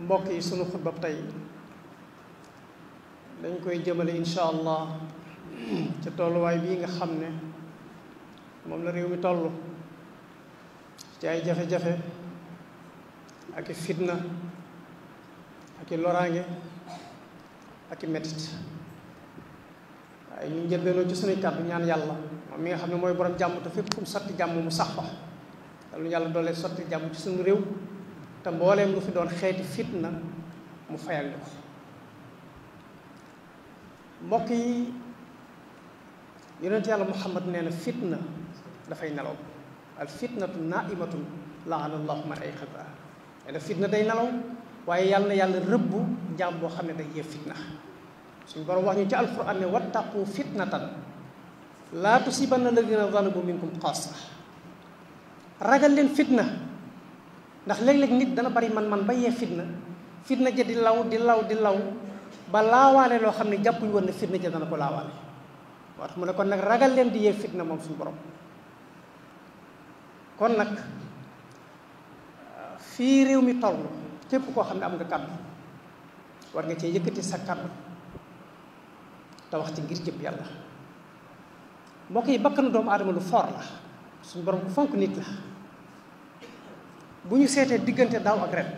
mbokk yi sunu xutba tey dañ koy jëmale incha allah ca tolluwaay bii nga xam ne moom la réew mi toll ci ay jafe-jafe ak i fitna ak i loraange ak i mettit waaye ñu njëlbeenoo ci sunuy kàddu ñaan yàlla moom mi nga xam ne mooy borom jàmm te fépp fu mu sotti jàmm mu sax fa lu yàlla doolee sotti jàmm ci suñu réew te mbooleem lu fi doon xeeti fitna mu fayal ñu ko mbokk yi yonent yàlla muhammad nee na fitna dafay nelaw al fitnatu naimatun laana allahu man ayqadha nee na fitna day nelaw waaye yàlla na yàlla rëbb jaam boo xam ne day yee fitna suñu borom wax ñu ci alquran ne wattaqu fitnatan laa tusibanna alladina zalamu minkum xaasa ragal leen fitna ndax léeg-léeg nit dana bari man ba yee fitna ja di law ba laawaale loo xam ne jàppuñ woon ne fitna ja dana ko laawaale moo tax mu ne kon nag ragal leen di yee fitna moom suñu borom kon nag fii réew mi toll képp koo xam ne am nga kàddu war nga cee yëkkati sa kàddu te wax ci ngir jëm yàlla mbokk yi bakkanu doomu aadama lu foor la suñu borom ku fonk nit la bu ñu seetee diggante daaw ak ren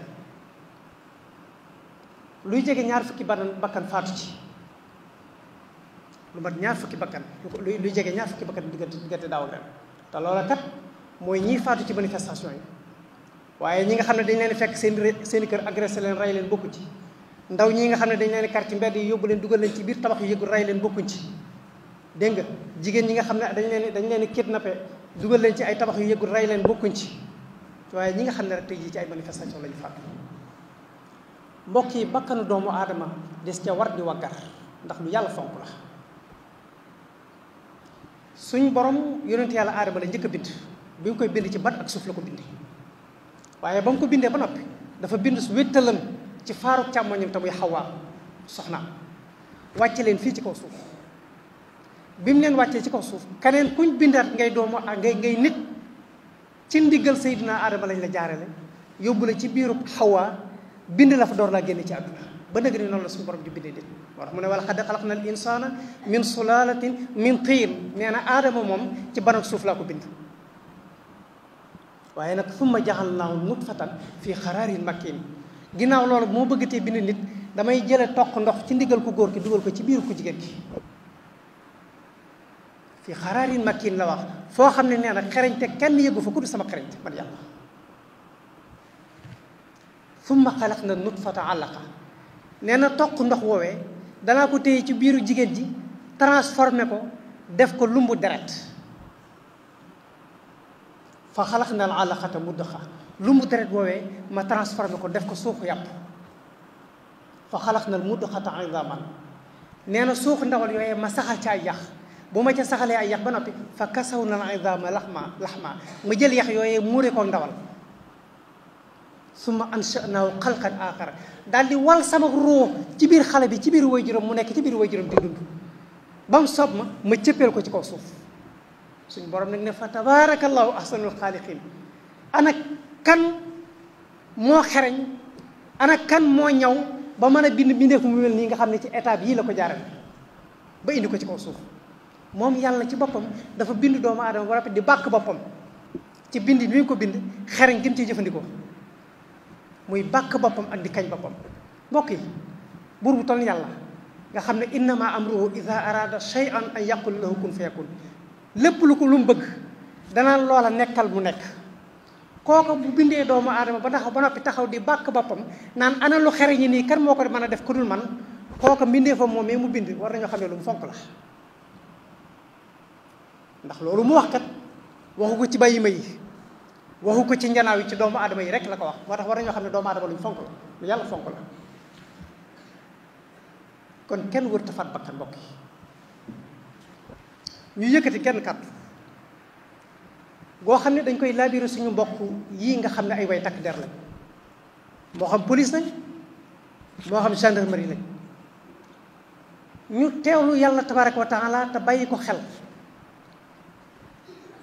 luy jege ñaar fukki bakkan faatu ci lu mat ñaar fukki bakkan luy jege ñaar fukki bakkan diggante daaw ak ren te loola kat mooy ñii faatu ci manifestation yi waaye ñi nga xam ne dañ leen fekk seen kër agressé leen rey leen bokku ci ndaw ñi nga xam ne dañ leen kar ci mbedd yi yóbbu leen dugal leen ci biir tabax yu yëgul rey leen bokkuñ ci dégg nga jigéen ñi nga xam ne dañ leen kidnappé dugal leen ci ay tabax yu yëgul rey leen bokkuñ ci waaye ñi nga xam ne rek tey jii ci ay manifestation la ñu faatu mbokk yi bakkanu doomu aadama des ca war di waggar ndax lu yàlla fonk la suñ borom yonent yàlla aadama la njëkk a bind bi nga koy bind ci ban ak suuf la ko bindi waaye ba mu ko bindee ba noppi dafa bind su wéttalam ci faaru càmmoñam te muy xawaa soxnaam wàcce leen fii ci kaw suuf bi mu leen wàccee ci kaw suuf keneen kuñ bindaat ngay doomu ngay nit ci ndiggal Seydina Adama lañ la jaarale yóbbu la ci biiru xawaa bind la fa door laa génne ci àdduna ba nëg ni noonu la suñu borom di bindee nit moo tax mu ne wala xad xalaqna al insana min sulalatin min tiin nee na aadama moom ci ban ak suuf laa ko bind waaye nag summa jaxalnaahu nutfatan fii xaraarin makin ginnaaw loolu moo bëggatee bind nit damay jële toq ndox ci ndigal ku góor ki dugal ko ci biiru ku jigéen ki fii xaraarin makin la wax foo xam ne nee na xereñte kenn yëgu fa ku du sama xereñte man yàlla summa xalaqna nutfata alaqa nee na toq ndox woowee danaa ko téye ci biiru jigéen ji transformé ko def ko lumbu deret fa xalaqna al alaqata muddaxa lumbu deret woowee ma transformé ko def ko suuxu yàpp fa xalaqna al muddaxata idaman nee na suuxu ndawal yooyee ma saxal ci ay yax bu ma ca saxalee ay yax ba noppi fa kasawna al idama laxma ma jël yax yooyee muure ko ndawal summa ansha'naahu xalqan aaxara daal di wal sama ruux ci biir xale bi ci biir waajuram mu nekk ci biir waajuram di dund ba mu soob ma cëppeel ko ci kaw suuf suñ borom nag ne fa tabaarakallahu ahsanul xaaliqin ana kan moo xereñ ana kan moo ñaw ba mën a bindeef mu mel nii nga xam ne ci étape yii la ko jaarale ba indi ko ci kaw suuf moom yàlla ci boppam dafa bind doomu aadama ba rafet di bàkk boppam ci bind bi ñu ko bind xereñ gën ciy jëfandikoo muy bàkk boppam ak di kañ boppam mbokk yi buur bu toll yàlla nga xam ne innama amruhu ida arada shay'an an yaqul lahu kun fayakun lépp lu mu bëgg danaan loola nekkal mu nekk kooku bu bindee doomu aadama ba noppi taxaw di bàkk boppam naan ana lu xereñi nii kan moo ko mën a def ku dul man kooku mbindee fa moom mu bind war nañoo xam ne lu mu fonk la ndax loolu mu wax kat waxu ko ci bàyyi ma yi waxu ko ci njanaaw yi ci doomu aadama yi rek la ko wax moo tax war nañoo xam ne doomu aadama lu ñu fonk la lu yàlla fonk la kon kenn wër ta faat bakkan mbokk yi ñu yëkkati kenn kàddu goo xam ne dañ koy laabiré suñu mbokk yii nga xam ne ay way takk der lañ moo xam police lañ moo xam gendarmerie lañ ñu teewlu yàlla tabaraka wa taala te bàyyi ko xel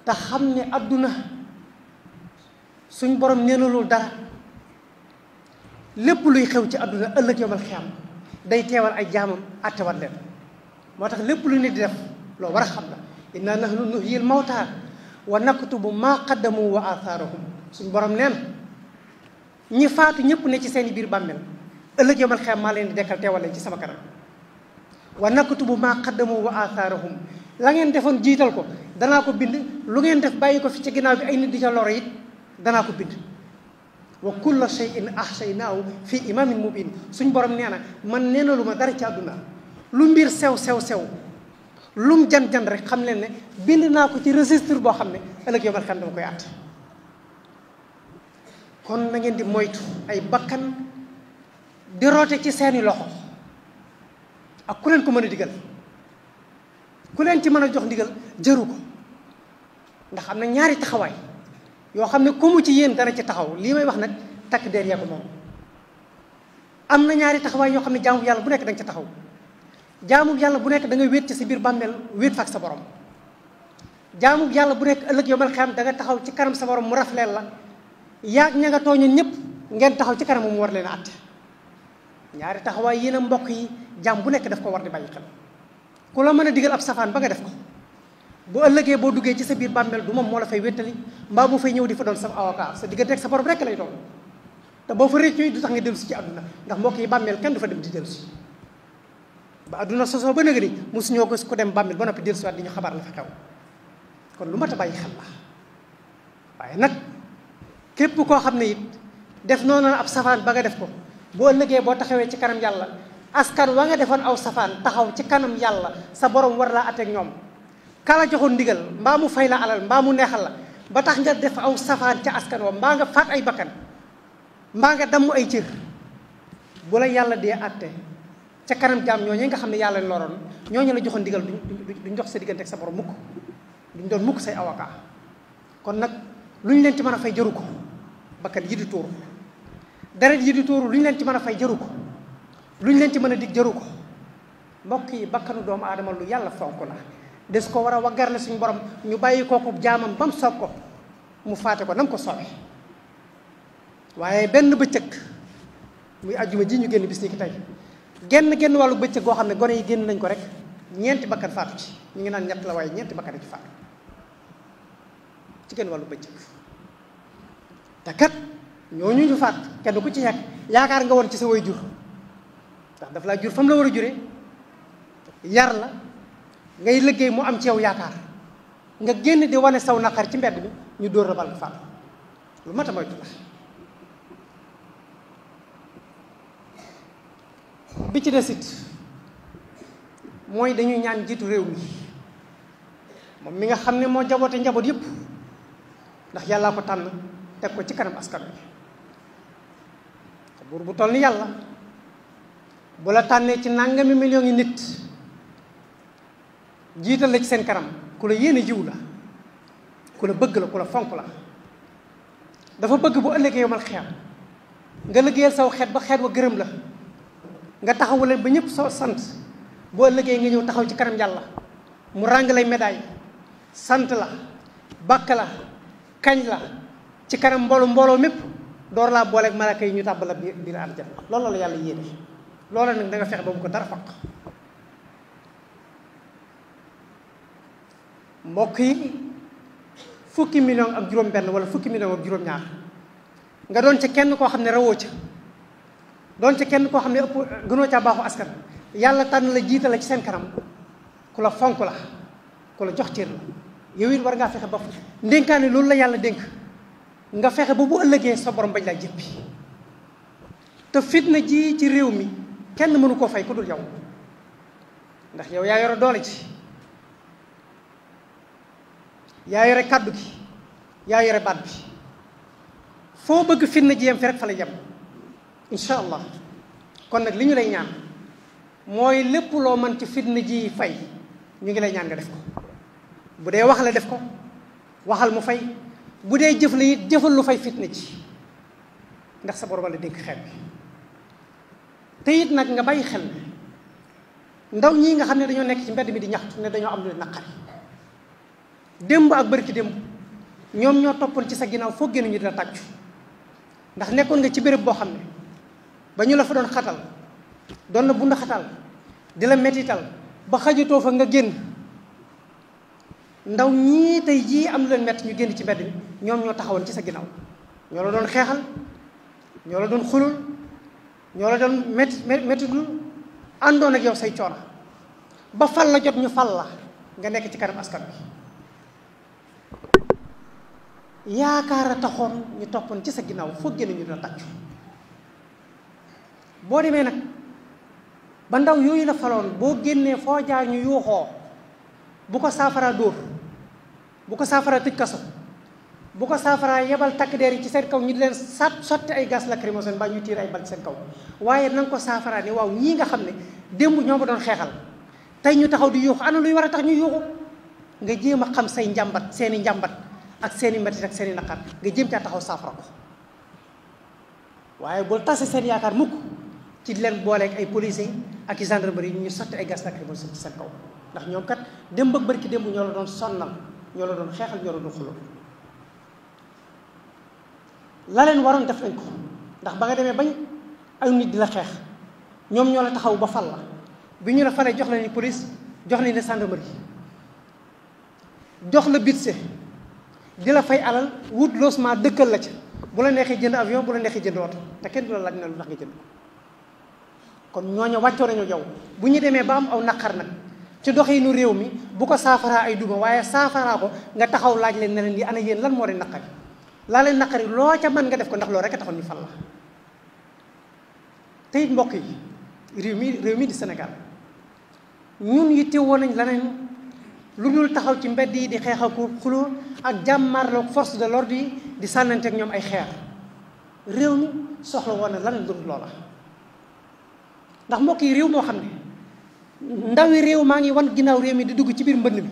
te xam ne adduna suñ borom neenalul dara lépp luy xew ci àdduna ëllëg yomal xiyam day teewal ay jaamam àttewat leen moo tax lépp lu nit di def loo war a xam la inna nahnu nuhyil mawta wa naktubu ma qaddamu wa athaarahum suñu borom neen ñi faatu ñëpp ne ci seen biir bàmmeel ëllëg yomal xiyam maa leen di dekkal teewal leen ci sama kanam wa naktubu ma qaddamu wa athaarahum la ngeen defoon jiital ko danaa ko bind lu ngeen def bàyyi ko fi ci ginnaaw bi ay nit di ca loro it danaa ko bind wa kulla shay'in ahsaynaahu fi imamin mubin suñ borom nee na man nee na lu ma dara ci àdduna lu mbir sew lum jan rek xam leen ne bind naa ko ci registre boo xam ne ëllëg yomal xam dama koy àtt kon na ngeen di moytu ay bakkan di roote ci seeni loxo ak ku leen ko mën a digal ku leen ci mën a jox ndigal jëru ko ndax am na ñaari taxawaay yoo xam ne ku mu ci yéen dana ci taxaw lii may wax nag takk der yaa ko moom am na ñaari taxawaay yoo xam ne jaamu yàlla bu nekk da nga ca taxaw jaamu yàlla bu nekk da nga wéet ci sa biir bàmmeel wéet fa ak sa borom jaamu yàlla bu nekk ëllëg yomal xam da nga taxaw ci kanam sa borom mu rafleel la yaag ña nga tooñoon ñëpp ngeen taxaw ci kanam mu war leen a àtte ñaari taxawaay yéen a mbokk yi jaam bu nekk daf ko war di bàyyi xel ku la mën a digal ab safaan ba nga def ko bu ëllëgee boo duggee ci sa biir bàmmeel du moom moo la fay wéttali mbaa bu fay ñëw di fa doon sa avocat sa diggante ak sa borom rekk lay doon te boo fa réccu du tax nga dellu si ci àdduna ndax mbokk yi bàmmeel kenn du fa dem di dellu si ba àdduna sosoo ba nëgë ni mosuñoo gis ku dem bàmmeel ba noppi dellu si waat di ñu xabaar la fa xew kon lu mat a bàyyi xel la waaye nag képp koo xam ne it def noonu ab safaan ba nga def ko boo ëllëgee boo taxawee ci kanam yàlla askan wa nga defoon aw safaan taxaw ci kanam yàlla sa borom war laa ateeg ñoom kala joxoon ndigal mbaa mu fay la alal mbaa mu neexal la ba tax nga def aw safaan ca askan wa mbaa nga faat ay bakkan mbaa nga damm ay cër bu la yàlla dee atte ca kanam jaam ñooñu nga xam ne yàlla loroon ñooñu la joxoon ndigal duñ dox sa diggante ak sa borom mukk duñ doon mukk say avocat kon nag lu ñu leen ci mën a fay jëru ko bakkan yi di tuuru deret yi di tuuru lu ñu leen ci mën a fay jëru ko lu ñu leen ci mën a dig jëru ko mbokk yi bakkanu doomu aadama lu yàlla fonk la des ko war a waggarle suñu borom ñu bàyyi kooku jaamam ba mu soob ko mu faate ko nam ko soobee waaye benn bëccëg muy ajjuma ji ñu génn bis ni ki tey genn wàllu bëccëg goo xam ne gone yi génn nañ ko rek ñeenti bakkan faatu ci ñu ngi naan ñett la waaye ñeenti bakkan ci faatu ci genn wàllu bëccëg te kat ñooñu ñu faat kenn ku ci nekk yaakaar nga woon ci sa way jur ndax daf laa jur fa mu la war a jure yar la ngay liggéey mu am ci yow yaakaar nga génn di wane saw naqar ci mbedd bi ñu dóor la bal nga faatu lu mat a moytu la bi ci des it mooy dañuy ñaan jiitu réew mi moom mi nga xam ne moo jaboote njaboot yépp ndax yàllaa ko tànn teg ko ci kanam askan wi te buur bu toll ni yàlla bu la tànnee ci nangami millions yi nit jiital la ci seen kanam ku la yéene jiw la ku la bëgg la ku la fonk la dafa bëgg bu ëllëgee yomal xeet nga liggéeyal saw xeet ba xeet wa gërëm la nga taxawu leen ba ñëpp soo sant bu ëllëgee nga ñëw taxaw ci kanam yàlla mu ràng lay médaille sant la bàkk la kañ la ci kanam mbooloo mépp door laa booleeg malaka yi ñu tàbbal la biir aljanna loolu la yàlla yéene loola nag da nga fexe ba bu ko dara faq mbokk yi fukki million ak juróom benn wala fukki million ak juróom ñaar nga doon ca kenn koo xam ne rawoo ca doon ca kenn koo xam ne ëpp gënoo caa baaxu askan yàlla tànn la jiital la ci seen kanam ku la fonk la ku la jox cër la yow it war ngaa fexe ba ndénkaane loolu la yàlla dénk nga fexe ba bu ëllëgee sa borom bañ laa jéppi te fitna ji ci réew mi kenn mënu koo fay ku dul yow ndax yow yaa yore doole ci yaa yore kàddu gi yaa yore baat bi foo bëgg fitna ji yem fi rek fa la yem incha allah kon nag li ñu lay ñaan mooy lépp loo mën ci fitna ji fay ñu ngi lay ñaan nga def ko bu dee wax la def ko waxal mu fay bu dee jëf la it jëfal lu fay fitna ji ndax sa borom la dénk xeet bi te it nag nga bàyyi xel ndaw ñii nga xam ne dañoo nekk ci mbedd mi di ñaxtu ne dañoo am lu naqari démb ak bërki démb ñoom ñoo toppoon ci sa ginnaaw foo génn ñu dina tàccu ndax nekkoon nga ci béréb boo xam ne ba ñu la fa doon xatal doon la bund xatal di la mettital ba xajatoo fa nga génn ndaw ñii tey jii am lu leen metti ñu génn ci mbedd mi ñoom ñoo taxawoon ci sa ginnaaw ñoo la doon xeexal ñoo la doon xulul ñoo la doon mettidul àndoon ak yow say coono ba fal la jot ñu fal la nga nekk ci kanam askan bi yaakaar a taxoon ñu toppoon ci sa ginnaaw foo génn ñu doon tàccu boo demee nag ba ndaw yooyu la faloon boo génnee foo jaar ñu yuuxoo bu ko saafara dóor bu ko saafara tëj kaso bu ko saafara yebal takk der yi ci seen kaw ñu di leen sotti ay gaz lacrymogène ba ñu tiir ay bal ci seen kaw waaye na nga ko saafara ni waaw ñii nga xam ne démb ñoo ma doon xeexal tey ñu taxaw di yuuxu ana luy war a tax ñu yuuxu nga jéem a xam say njàmbat seeni njàmbat ak seeni metit ak seeni naqar nga jéem caa taxaw saafara ko waaye bul tase seen yaakaar mukk ci di leen booleeg ay policiers ak i gendarmerie ñu sotti ay gaz lacrymogène ci seen kaw ndax ñoom kat démb ak bërki démb ñoo la doon sonnal ñoo la doon xeexal ñoo la doon xuloo la leen waroon def nañ ko ndax ba nga demee bañ ay nit di la xeex ñoom ñoo la taxaw ba fal la bi ñu la falee jox la ni police jox la ni gendarmerie jox la budget di la fay alal wut logement dëkkal la ca bu la neexee jënd avion bu la neexee jënd oto te kenn du la laaj na lu tax nga jënd ko kon ñooñu wàccoo nañu yow bu ñu demee ba am aw naqar nag ci doxinu réew mi bu ko saafaraa ay duma waaye saafaraa ko nga taxaw laaj leen ne leen di ana yéen lan moo leen naqari laa leen naqari loo ca mën nga def ko ndax loolu rek a taxoon ñu fal la te it mbokk yi réew mi di Sénégal ñun yitte woon nañ leneen lu dul taxaw ci mbedd yi di xeex ak xuloo ak jàmmarloog force de l'ordre yi di sànnante ak ñoom ay xeer réew mi soxla woon na leneen lu dul loola ndax mbokk yi réew moo xam ne ndawi réew maa ngi wan ginnaaw réew mi di dugg ci biir mbënd mi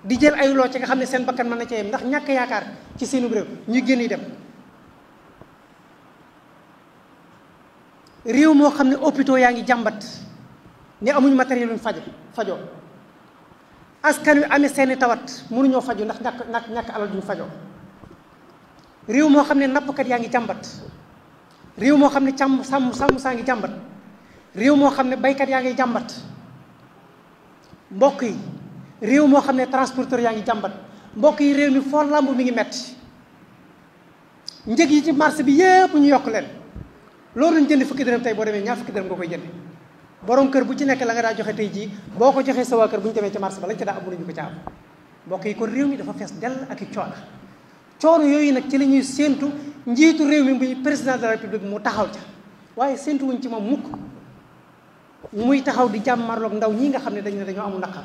di jël ay loo ci nga xam ne seen bakkan mën na ca yem ndax ñàkk yaakaar ci seenu réew ñuy génn yi dem réew moo xam ne hôpitaux yaa ngi jàmbat ne amuñ matériel luñ fajoo askan wi amee seeni tawat mënuñoo faju ndax ñàkk alal duñ fajoo réew moo xam ne nappkat yaa ngi jàmbat réew moo xam ne sàmm saa ngi jàmbat réew moo xam ne baykat yaa ngi jàmbat mbokk yi réew moo xam ne transporteur yaa ngi jàmbat mbokk yi réew mi foo lamb mi ngi metti njëg yi ci marché bi yépp ñu yokk leen loolu lañ jënd fukki dërëm tey boo demee ñaar fukki dërëm nga koy jënd borom kër bu ci nekk la nga daa joxe tey jii boo ko joxee sa waa kër bu ñu demee ci marché ba lañ ca daa am mënuñu ko ca am mbokk yi kon réew mi dafa fees dell ak i coono yooyu nag ci la ñuy séentu njiitu réew mi muy président de la république mu taxaw ca waaye séentu wuñ ci moom mukk muy taxaw di jàmmarloog ndaw ñi nga xam ne dañ ne dañoo amul naqar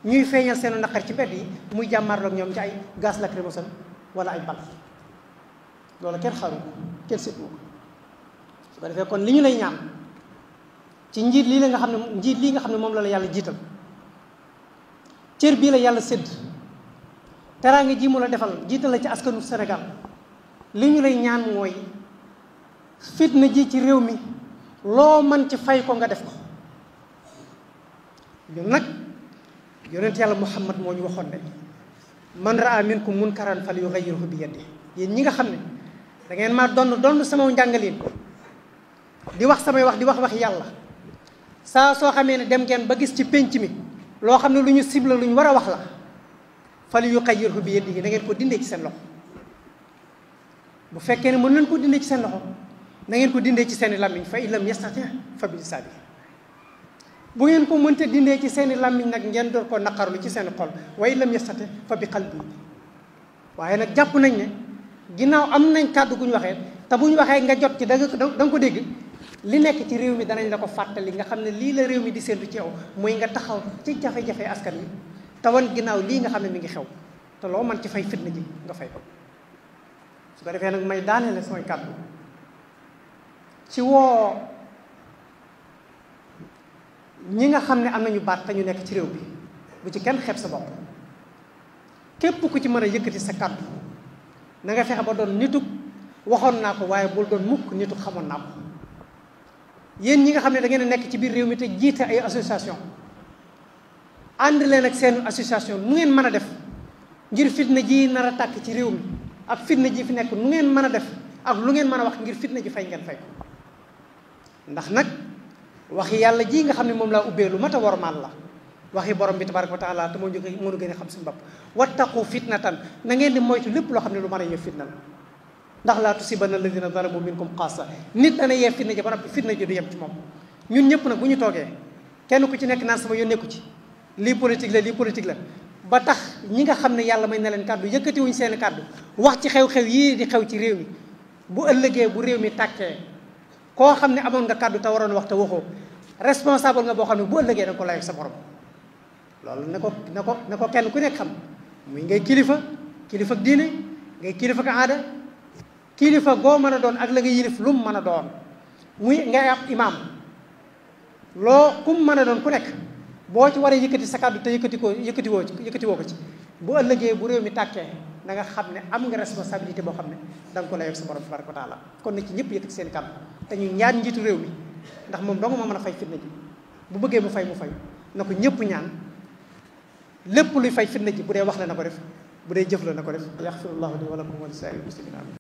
ñuy feeñal seenu naqar ci mbedd yi muy jàmmarloog ñoom ci ay gaz lacrymogène wala ay bal loolu kenn xaru kenn séentu ko su ko defee kon li ñu lay ñaan ci njiit lii nga xam ne moom la yàlla jiital cër bii la yàlla sédd teraanga ji mu la defal jiital la ci askanu Sénégal li ñu lay ñaan mooy fitna ji ci réew mi loo man ci fay ko nga def ko ñun nag yonent yàlla Muhammad moo ñu waxoon ne man raa minkum munkaran falyughayyirhu bi yadihi yéen ñi nga xam ne da ngeen maa donn sama njàngaleen di wax samay wax di wax yàlla saa soo xamee ne dem ngeen ba gis ci pénc mi loo xam ne lu ñu cible lu ñu war a wax la falyughayyirhu bi yadihi na ngeen ko dindee ci seen loxo bu fekkee ne mën leen ko dindee ci seen loxo na ngeen ko dindee ci seeni làmmiñ fa in lam yastati fa bi lisaani bu ngeen ko mënte dindee ci seeni làmmiñ nag ngeen door ko naqarlu ci seeni xol wa in lam yastati fa bi qalbi waaye nag jàpp nañ ne ginnaaw am nañ kàddu gu ñu waxee te bu ñu waxee nga jot ci da nga ko dégg li nekk ci réew mi danañ la ko fàttali nga xam ne lii la réew mi di séentu ci yow muy nga taxaw ci jafe-jafe askan wi te wan ginnaaw lii nga xam ne mi ngi xew te loo man ci fay fitna ji nga fay ko su ko defee nag may daaneel samay kàddu ci woo ñi nga xam ne am nañu baat te ñu nekk ci réew bi bu ci kenn xeeb sa bopp képp ku ci mën a yëkkati sa kàddu na nga fexe ba doon nitug waxoon naa ko waaye bul doon mukk nitug xamoon naa ko yéen ñi nga xam ne da ngeen a nekk ci biir réew mi te jiite ay association ànd leen ak seen association nu ngeen mën a def ngir fitna ji nar a tàkk ci réew mi ak fitna ji fi nekk nu ngeen mën a def ak lu ngeen mën a wax ngir fitna ji fay ngeen fay ko ndax nag waxi yàlla ji nga xam ne moom laa ubbee lu mat a wormaal la waxi borom bi tabaraka wa taala te moo ñu mënu gën a xam suñu bopp wattaqu fitnatan na ngeen di moytu lépp loo xam ne lu mën a yee fitna la ndax laa tusibanna alladina zalamu minkum xaasa nit dana yee fitna ji ba noppi fitna ji du yem ci moom ñun ñëpp nag bu ñu toogee kenn ku ci nekk naan sama yoon nekku ci lii politique la ba tax ñi nga xam ne yàlla may na leen kàddu yëkkati wuñ seen kàddu wax ci xew-xew yii di xew ci réew mi bu ëllëgee bu réew mi tàkkee koo xam ne amoon nga kàddu te waroon wax te waxoo responsable nga boo xam ne bu ëllëgee da nga ko laaj sa borom loolu na ko kenn ku nekk xam muy ngay kilifa diine ngay kilifa ak aada kilifa goo mën a doon ak la nga yilif lum mën a doon muy ngay ab imaam loo kum mën a doon ku nekk boo ci waree yëkkati sa kàddu te yëkkatiwoo ko ci bu ëllëgee bu réew mi tàkkee da nga xam ne am nga responsabilité boo xam ne da nga ko layoog sa borom tabaraka wa taala kon na ci ñëpp yëkkati seen kàddu te ñu ñaan njiitu réew mi ndax moom dong moo mën a fay fitna ji bu bëggee mu fay na ko ñëpp ñaan lépp luy fay fitna ji bu dee wax la na ko def bu dee jëf la na ko def yaxfirullahu li wa lakum wa li saa'iril muslimin